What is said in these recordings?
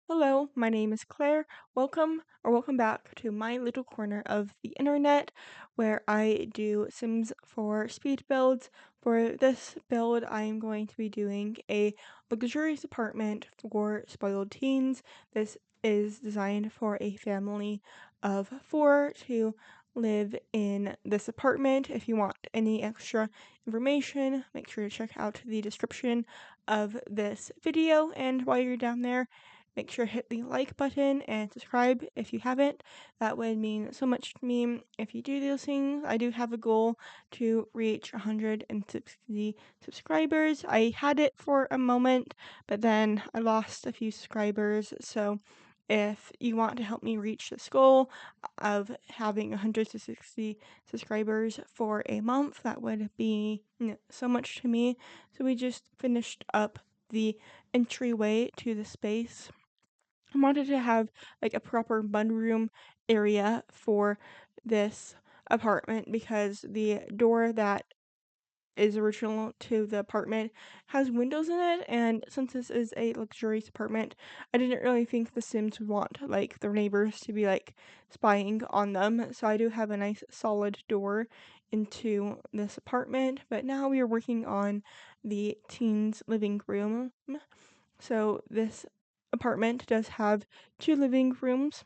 Hello, my name is Claire. Welcome back to my little corner of the internet where I do Sims for speed builds. For this build, I am going to be doing a luxurious apartment for spoiled teens. This is designed for a family of four to live in this apartment. If you want any extra information, make sure to check out the description of this video. And while you're down there, make sure to hit the like button and subscribe if you haven't. That would mean so much to me if you do those things. I do have a goal to reach 160 subscribers. I had it for a moment, but then I lost a few subscribers. So if you want to help me reach this goal of having 160 subscribers for a month, that would be so much to me. So we just finished up the entryway to the space. I wanted to have like a proper mudroom area for this apartment because the door that is original to the apartment has windows in it, and since this is a luxurious apartment, I didn't really think the Sims would want like their neighbors to be like spying on them. So I do have a nice solid door into this apartment, but now we are working on the teens living room. So this apartment does have two living rooms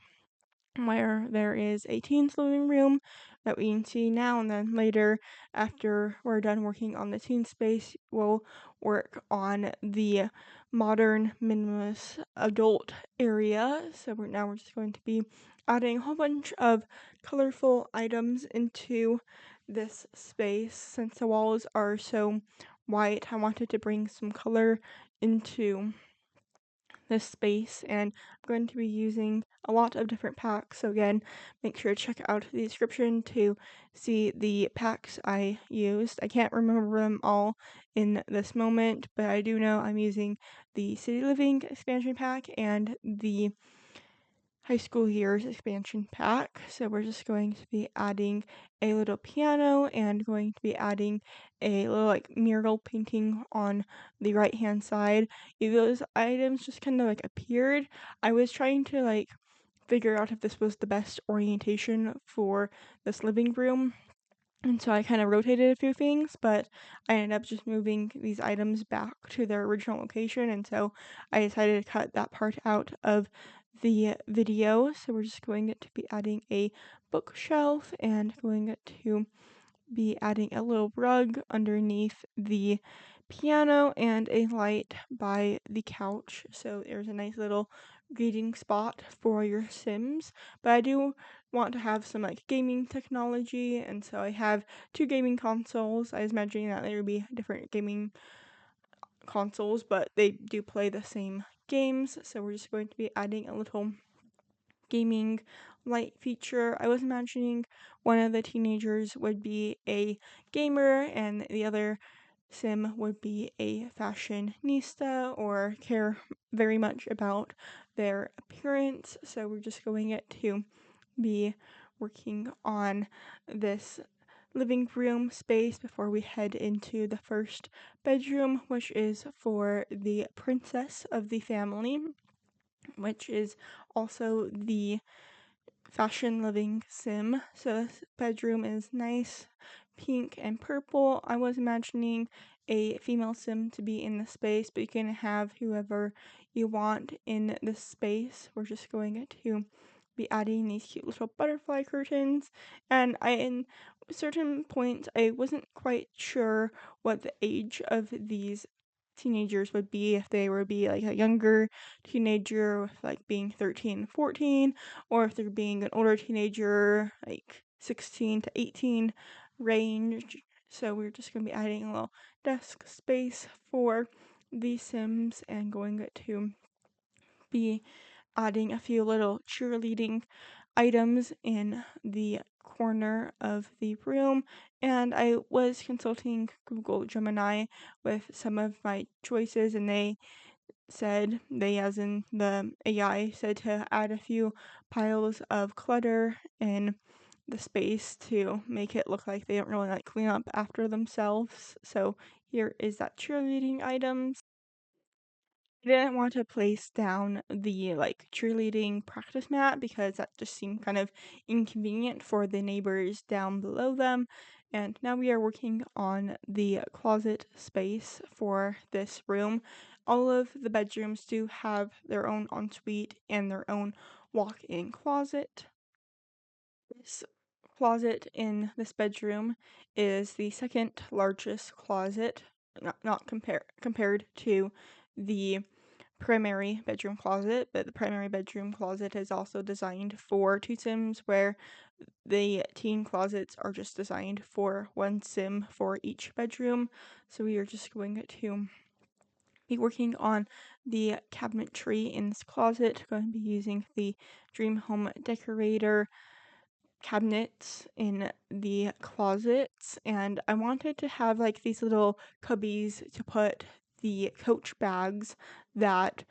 where there is a teens living room that we can see now, and then later after we're done working on the teen space, we'll work on the modern minimalist adult area. So we're just going to be adding a whole bunch of colorful items into this space. Since the walls are so white, I wanted to bring some color into this space, and I'm going to be using a lot of different packs. So again, make sure to check out the description to see the packs I used. I can't remember them all in this moment, but I do know I'm using the City Living expansion pack and the high school years expansion pack. So we're just going to be adding a little piano and going to be adding a little like mural painting on the right hand side. Those items just kind of like appeared. I was trying to like figure out if this was the best orientation for this living room. And so I kind of rotated a few things, but I ended up just moving these items back to their original location. And so I decided to cut that part out of the video. So we're just going to be adding a bookshelf and going to be adding a little rug underneath the piano and a light by the couch. So there's a nice little reading spot for your Sims. But I do want to have some like gaming technology, and so I have two gaming consoles. I was imagining that there would be different gaming consoles, but they do play the same games. So we're just going to be adding a little gaming light feature. I was imagining one of the teenagers would be a gamer and the other sim would be a fashionista or care very much about their appearance. So we're just going to be working on this living room space before we head into the first bedroom, which is for the princess of the family, which is also the fashion living sim. So this bedroom is nice pink and purple. I was imagining a female sim to be in the space, but you can have whoever you want in this space. We're just going to be adding these cute little butterfly curtains, and in certain points I wasn't quite sure what the age of these teenagers would be, if they would be like a younger teenager with like being 13, 14, or if they're being an older teenager like 16 to 18 range. So we're just going to be adding a little desk space for the Sims and going to be adding a few little cheerleading items in the corner of the room. And I was consulting Google Gemini with some of my choices, and they as in the AI said to add a few piles of clutter in the space to make it look like they don't really like clean up after themselves. So here is that cheerleading items. I didn't want to place down the, like, cheerleading practice mat because that just seemed kind of inconvenient for the neighbors down below them, and now we are working on the closet space for this room. All of the bedrooms do have their own ensuite and their own walk-in closet. This closet in this bedroom is the second largest closet, not compared to the primary bedroom closet, but the primary bedroom closet is also designed for two sims, where the teen closets are just designed for one sim for each bedroom. So we are just going to be working on the cabinetry in this closet. Going to be using the Dream Home Decorator cabinets in the closets, and I wanted to have like these little cubbies to put the Coach bags that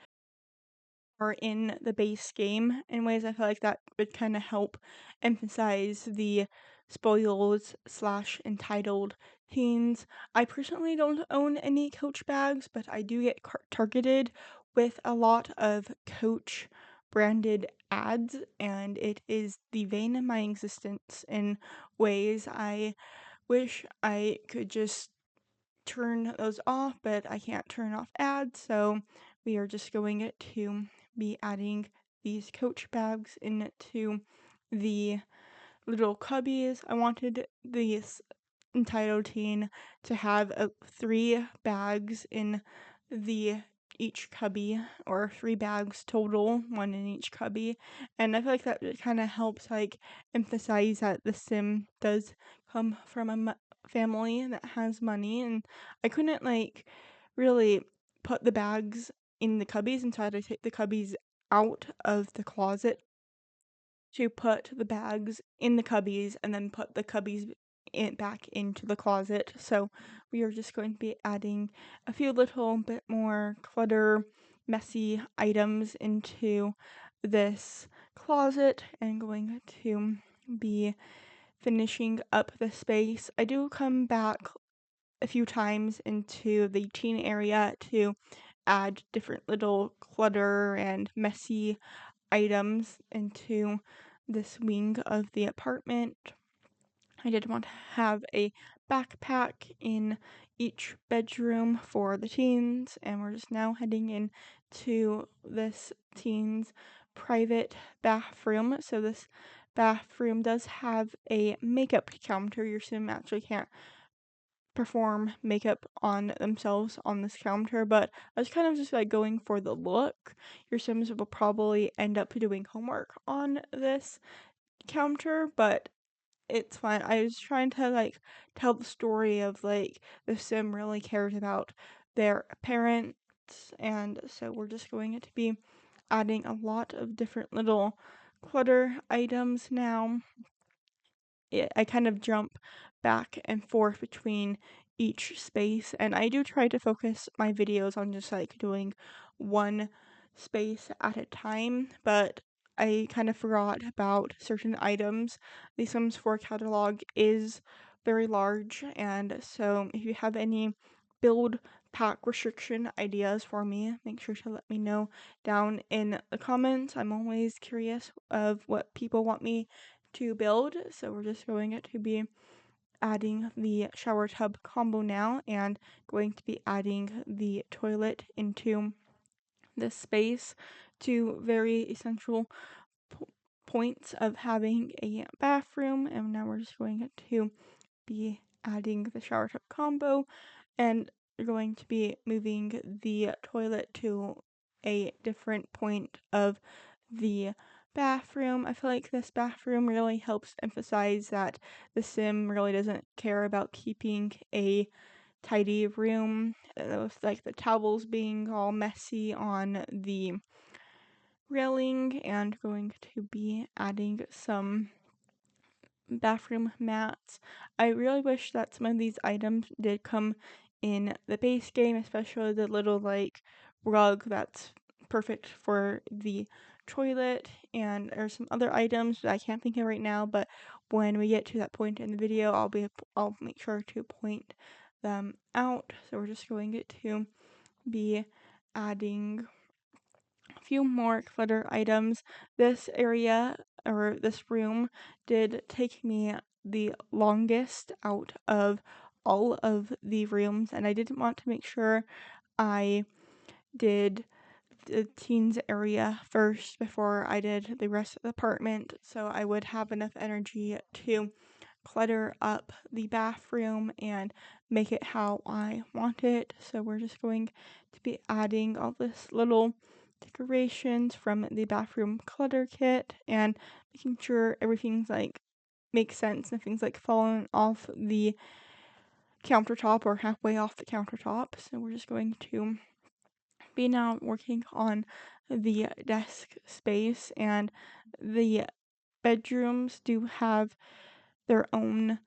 are in the base game. In ways I feel like that would kind of help emphasize the spoiled slash entitled teens. I personally don't own any Coach bags, but I do get targeted with a lot of Coach branded ads, and it is the vein of my existence in ways I wish I could just turn those off, but I can't turn off ads, so we are just going to be adding these Coach bags into the little cubbies. I wanted these entitled teen to have 3 bags in the each cubby, or 3 bags total, one in each cubby, and I feel like that kind of helps like emphasize that the sim does come from a family that has money, and I couldn't like really put the bags in the cubbies, and so I had to take the cubbies out of the closet to put the bags in the cubbies and then put the cubbies back into the closet. So we are just going to be adding a few little bit more clutter, messy items into this closet and going to be finishing up the space. I do come back a few times into the teen area to add different little clutter and messy items into this wing of the apartment. I did want to have a backpack in each bedroom for the teens, and we're just now heading into this teen's private bathroom. So this bathroom does have a makeup counter. Your sim actually can't perform makeup on themselves on this counter, but I was kind of just like going for the look. Your sims will probably end up doing homework on this counter, but it's fine. I was trying to like tell the story of like the sim really cares about their parents, and so we're just going to be adding a lot of different little clutter items now. I kind of jump back and forth between each space, and I do try to focus my videos on just like doing one space at a time, but I kind of forgot about certain items. The Sims 4 catalog is very large, and so if you have any build pack restriction ideas for me, make sure to let me know down in the comments. I'm always curious of what people want me to build, so we're just going to be adding the shower tub combo now and going to be adding the toilet into this space. Two very essential points of having a bathroom, and now we're just going to be adding the shower tub combo, and we're going to be moving the toilet to a different point of the bathroom. I feel like this bathroom really helps emphasize that the sim really doesn't care about keeping a tidy room, with like the towels being all messy on the railing, and going to be adding some bathroom mats. I really wish that some of these items did come in the base game, especially the little like rug that's perfect for the toilet, and there's some other items that I can't think of right now, but when we get to that point in the video, I'll make sure to point them out. So we're just going to be adding a few more clutter items. This area or this room did take me the longest out of all of the rooms, and I didn't want to make sure I did the teens area first before I did the rest of the apartment, so I would have enough energy to clutter up the bathroom and make it how I want it. So we're just going to be adding all this little decorations from the bathroom clutter kit and making sure everything's like makes sense, nothing's like falling off the countertop or halfway off the countertop. So we're just going to be now working on the desk space, and the bedrooms do have their own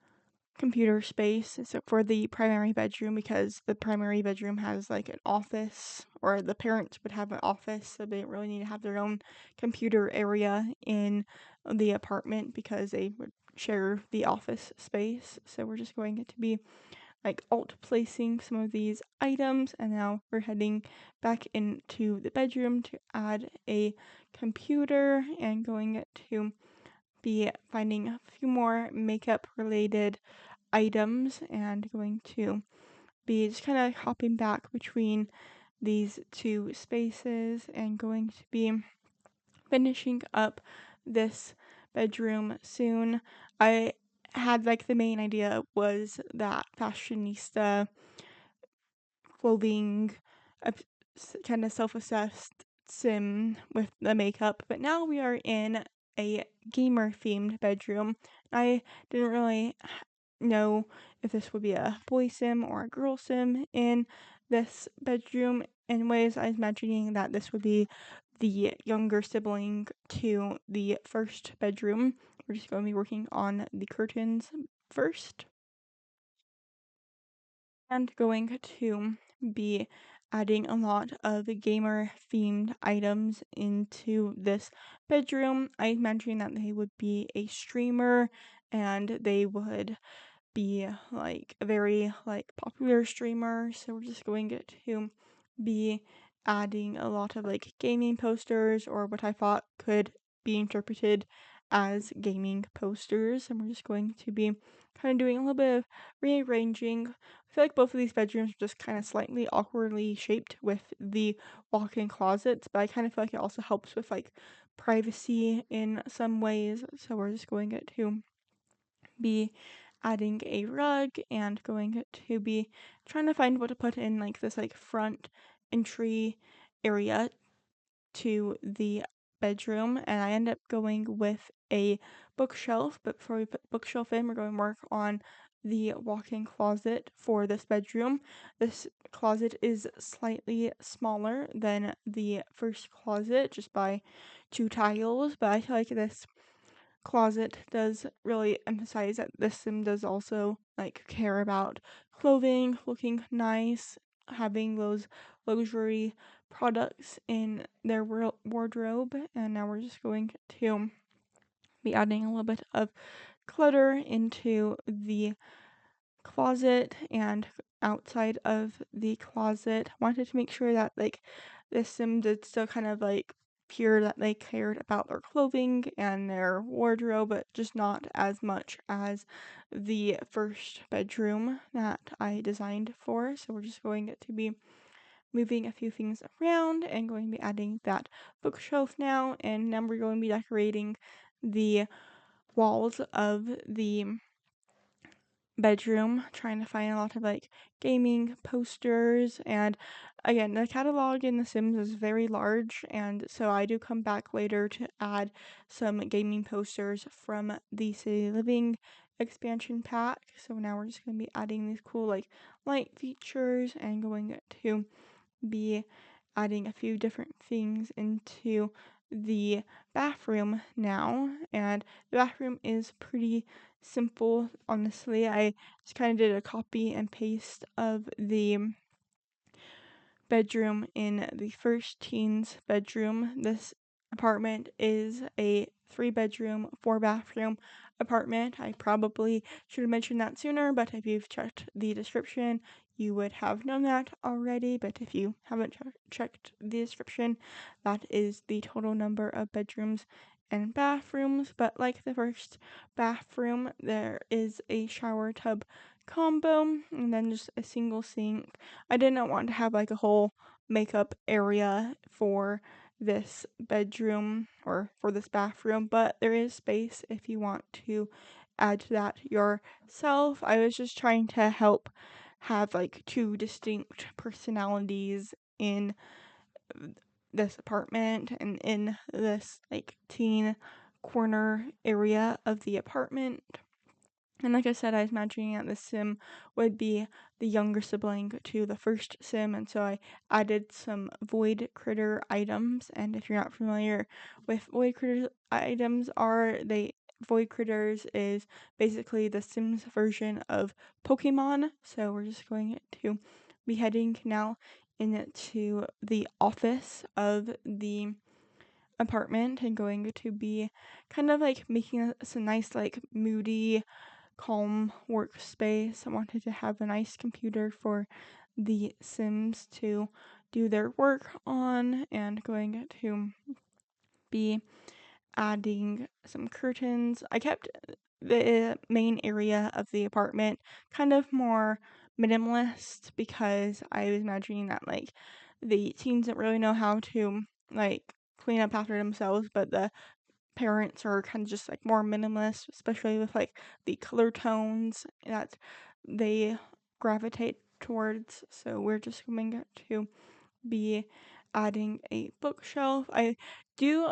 computer space except for the primary bedroom, because the primary bedroom has like an office, or the parents would have an office, so they don't really need to have their own computer area in the apartment because they would share the office space. So we're just going to be like alt placing some of these items, and now we're heading back into the bedroom to add a computer and going to be finding a few more makeup related items and going to be just kind of hopping back between these two spaces and going to be finishing up this bedroom soon. I had like the main idea was that fashionista clothing, kind of self-assessed sim with the makeup, but now we are in a gamer themed bedroom. I didn't really know if this would be a boy sim or a girl sim in this bedroom. Anyways, I was imagining that this would be the younger sibling to the first bedroom. We're just going to be working on the curtains first and going to be adding a lot of gamer themed items into this bedroom. I imagine that they would be a streamer and they would be like a very like popular streamer, so we're just going to be adding a lot of like gaming posters, or what I thought could be interpreted as gaming posters, and we're just going to be kind of doing a little bit of rearranging. I feel like both of these bedrooms are just kind of slightly awkwardly shaped with the walk-in closets, but I kind of feel like it also helps with like privacy in some ways, so we're just going to be adding a rug and going to be trying to find what to put in like this like front entry area to the bedroom, and I end up going with a bookshelf. But before we put the bookshelf in, we're going to work on the walk-in closet for this bedroom. This closet is slightly smaller than the first closet just by 2 tiles, but I feel like this closet does really emphasize that this sim does also like care about clothing, looking nice, having those luxury products in their wardrobe. And now we're just going to be adding a little bit of clutter into the closet and outside of the closet. Wanted to make sure that like this sim did still kind of like appear that they cared about their clothing and their wardrobe, but just not as much as the first bedroom that I designed for. So we're just going to be moving a few things around and going to be adding that bookshelf now, and now we're going to be decorating the walls of the bedroom, trying to find a lot of like gaming posters. And again, the catalog in The Sims is very large, and so I do come back later to add some gaming posters from the City Living expansion pack. So now we're just going to be adding these cool like light features and going to be adding a few different things into the bathroom now. And the bathroom is pretty simple, honestly. I just kind of did a copy and paste of the bedroom in the first teen's bedroom. This apartment is a 3 bedroom, 4 bathroom apartment. I probably should have mentioned that sooner, but if you've checked the description, you would have known that already, but if you haven't checked the description, that is the total number of bedrooms and bathrooms. But like the first bathroom, there is a shower tub combo and then just a single sink. I did not want to have like a whole makeup area for this bedroom or for this bathroom, but there is space if you want to add to that yourself. I was just trying to help have like two distinct personalities in this apartment and in this like teen corner area of the apartment. And like I said, I was imagining that the sim would be the younger sibling to the first sim, and so I added some void critter items. And if you're not familiar with void critter items, void critters is basically the Sims version of Pokemon. So we're just going to be heading now into the office of the apartment and going to be kind of like making us a nice like moody calm workspace. I wanted to have a nice computer for the Sims to do their work on, and going to be adding some curtains. I kept the main area of the apartment kind of more minimalist because I was imagining that like the teens don't really know how to like clean up after themselves, but the parents are kind of just like more minimalist, especially with like the color tones that they gravitate towards. So we're just going to be adding a bookshelf. I do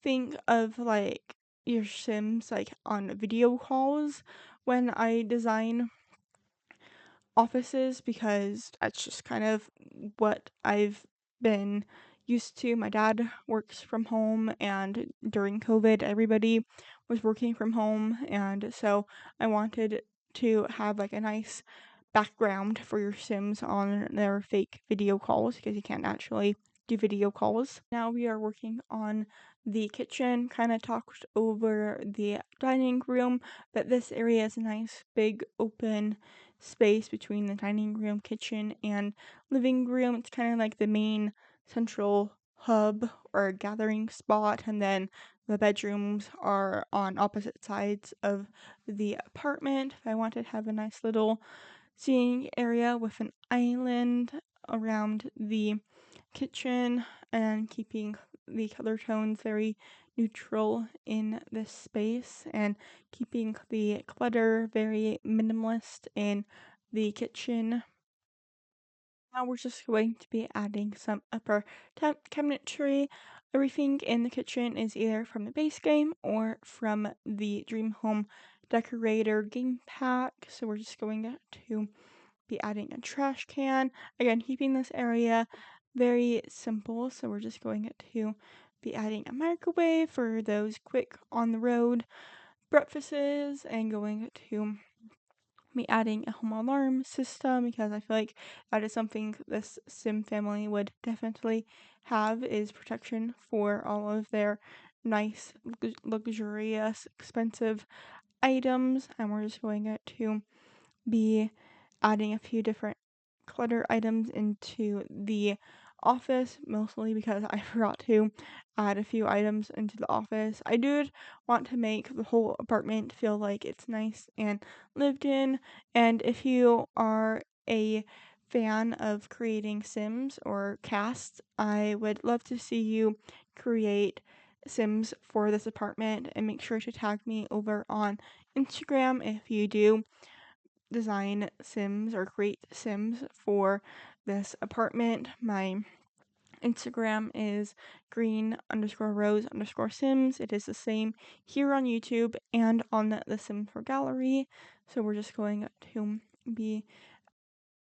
think of like your Sims like on video calls when I design offices because that's just kind of what I've been used to. My dad works from home, and during COVID, everybody was working from home, and so I wanted to have like a nice background for your Sims on their fake video calls because you can't actually do video calls. Now we are working on the kitchen, kind of talked over the dining room, but this area is a nice big open space between the dining room, kitchen, and living room. It's kind of like the main central hub or gathering spot, and then the bedrooms are on opposite sides of the apartment. I wanted to have a nice little seating area with an island around the kitchen and keeping the color tones very neutral in this space and keeping the clutter very minimalist in the kitchen. Now we're just going to be adding some upper cabinetry. Everything in the kitchen is either from the base game or from the Dream Home Decorator game pack. So we're just going to be adding a trash can. Again, keeping this area very simple. So we're just going to be adding a microwave for those quick on the road breakfasts, and going to be adding a home alarm system because I feel like that is something this sim family would definitely have, is protection for all of their nice luxurious expensive items. And we're just going to be adding a few different clutter items into the office, mostly because I forgot to add a few items into the office. I do want to make the whole apartment feel like it's nice and lived in, and if you are a fan of creating Sims or casts, I would love to see you create Sims for this apartment, and make sure to tag me over on Instagram if you do design Sims or create Sims for this apartment. My Instagram is green_rose_sims. It is the same here on YouTube and on the Sims for Gallery. So we're just going to be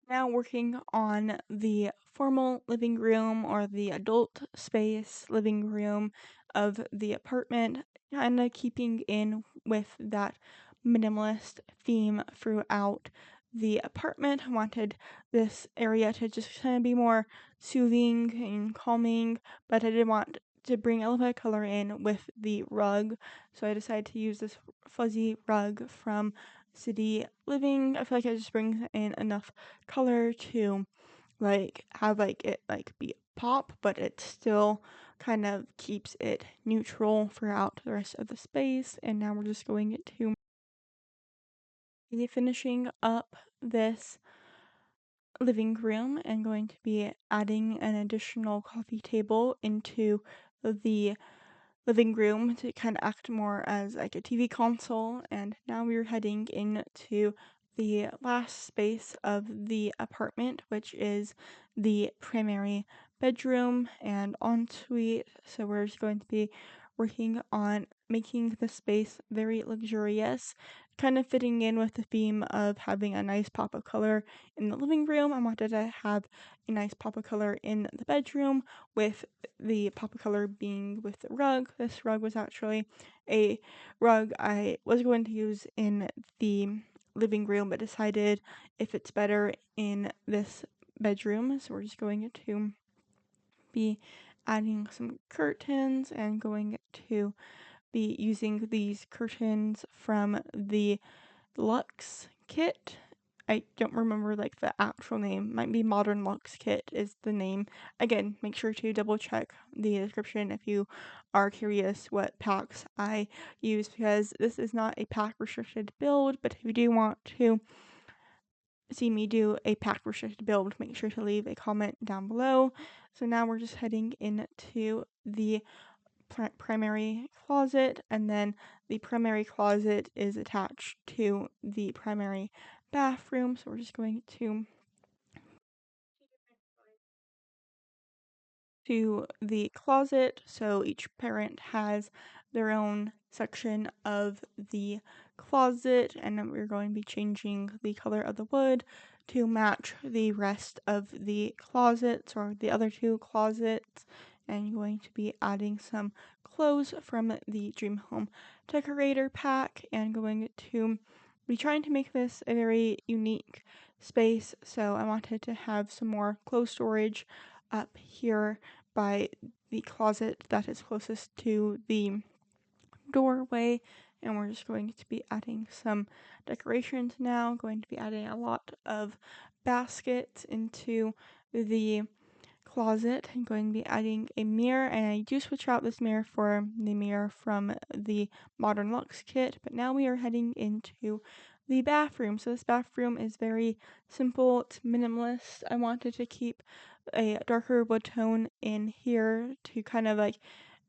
now working on the formal living room or the adult space living room of the apartment, kind of keeping in with that minimalist theme throughout the apartment. I wanted this area to just kind of be more soothing and calming, but I did want to bring a little bit of color in with the rug, so I decided to use this fuzzy rug from city living. I feel like it just brings in enough color to like have like it like be pop, but it still kind of keeps it neutral throughout the rest of the space. And now we're just going to be finishing up this living room and going to be adding an additional coffee table into the living room to kind of act more as like a TV console. And now we're heading into the last space of the apartment, which is the primary bedroom and ensuite. So we're just going to be working on making the space very luxurious, kind of fitting in with the theme of having a nice pop of color in the living room. I wanted to have a nice pop of color in the bedroom, with the pop of color being with the rug. This rug was actually a rug I was going to use in the living room, but decided if it's better in this bedroom. So we're just going to be adding some curtains and going to be using these curtains from the Luxe kit. I don't remember like the actual name. Might be Modern Luxe Kit is the name. Again, make sure to double check the description if you are curious what packs I use, because this is not a pack restricted build, but if you do want to see me do a pack restricted build, make sure to leave a comment down below. So now we're just heading into the primary closet, and then the primary closet is attached to the primary bathroom. So we're just going to the closet, so each parent has their own section of the closet, and then we're going to be changing the color of the wood to match the rest of the closets, or the other two closets, and going to be adding some clothes from the Dream Home Decorator pack, and going to be trying to make this a very unique space. So I wanted to have some more clothes storage up here by the closet that is closest to the doorway, and we're just going to be adding some decorations now. Going to be adding a lot of baskets into the closet. I'm going to be adding a mirror, and I do switch out this mirror for the mirror from the Modern Luxe kit, but now we are heading into the bathroom. So this bathroom is very simple, it's minimalist. I wanted to keep a darker wood tone in here to kind of like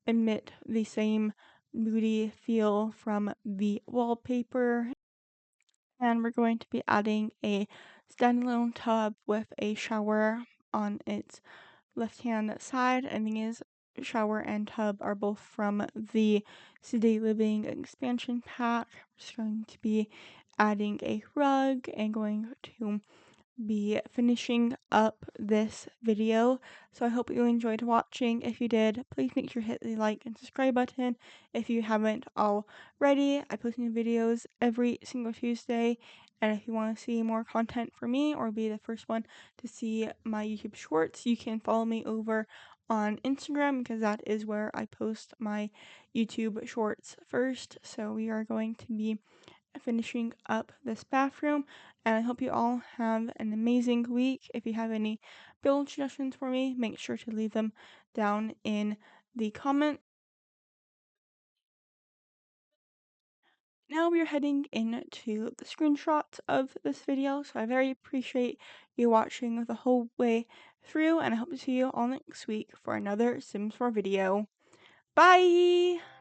emit the same moody feel from the wallpaper. And we're going to be adding a standalone tub with a shower on its left hand side, and these shower and tub are both from the City Living expansion pack. We're just going to be adding a rug and going to be finishing up this video. So I hope you enjoyed watching. If you did, please make sure to hit the like and subscribe button if you haven't already. I post new videos every single Tuesday, and if you want to see more content from me or be the first one to see my YouTube shorts, you can follow me over on Instagram, because that is where I post my YouTube shorts first. So we are going to be finishing up this bathroom, and I hope you all have an amazing week. If you have any build suggestions for me, make sure to leave them down in the comments. Now we are heading into the screenshots of this video, so I very appreciate you watching the whole way through, and I hope to see you all next week for another Sims 4 video. Bye!